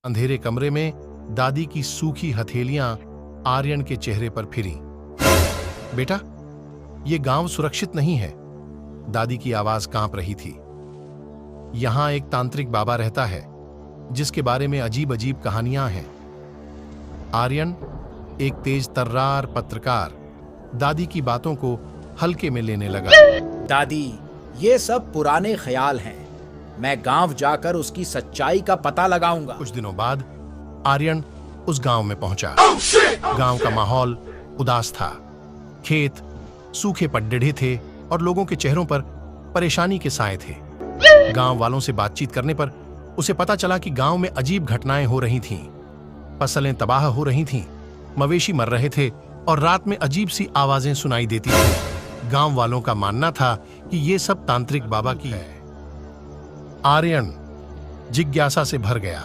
अंधेरे कमरे में दादी की सूखी हथेलियां आर्यन के चेहरे पर फिरी। बेटा, ये गांव सुरक्षित नहीं है। दादी की आवाज कांप रही थी। यहां एक तांत्रिक बाबा रहता है जिसके बारे में अजीब अजीब कहानियां हैं। आर्यन, एक तेज तर्रार पत्रकार, दादी की बातों को हल्के में लेने लगा। दादी, ये सब पुराने ख्याल हैं। मैं गांव जाकर उसकी सच्चाई का पता लगाऊंगा। कुछ दिनों बाद आर्यन उस गांव में पहुंचा। गांव का माहौल उदास था। खेत सूखे पड्डे थे और लोगों के चेहरों पर परेशानी के साए थे। गांव वालों से बातचीत करने पर उसे पता चला कि गांव में अजीब घटनाएं हो रही थीं। फसलें तबाह हो रही थीं, मवेशी मर रहे थे और रात में अजीब सी आवाजें सुनाई देती थीं। गांव वालों का मानना था कि ये सब तांत्रिक बाबा की है। आर्यन जिज्ञासा से भर गया।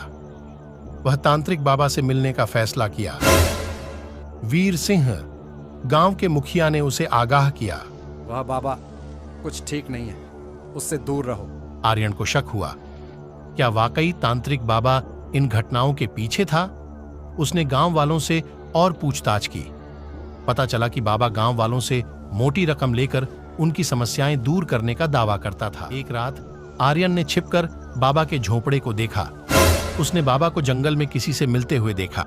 वह तांत्रिक बाबा से मिलने का फैसला किया। वीर सिंह, गांव के मुखिया ने उसे आगाह किया। वह बाबा कुछ ठीक नहीं है, उससे दूर रहो। आर्यन को शक हुआ, क्या वाकई तांत्रिक बाबा इन घटनाओं के पीछे था? उसने गांव वालों से और पूछताछ की। पता चला कि बाबा गांव वालों से मोटी रकम लेकर उनकी समस्याएं दूर करने का दावा करता था। एक रात आर्यन ने छिपकर बाबा के झोपड़े को देखा। उसने बाबा को जंगल में किसी से मिलते हुए देखा।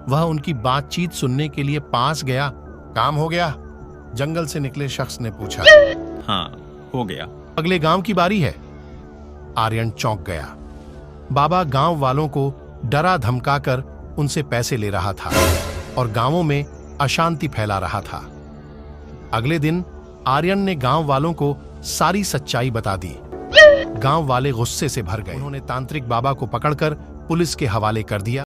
वह उनकी बातचीत सुनने के लिए पास गया। काम हो गया? जंगल से निकले शख्स ने पूछा। हाँ, हो गया। अगले गांव की बारी है। आर्यन चौंक गया। बाबा गांव वालों को डरा धमकाकर उनसे पैसे ले रहा था और गांवों में अशांति फैला रहा था। अगले दिन आर्यन ने गांव वालों को सारी सच्चाई बता दी। गांव वाले गुस्से से भर गए। उन्होंने तांत्रिक बाबा को पकड़कर पुलिस के हवाले कर दिया।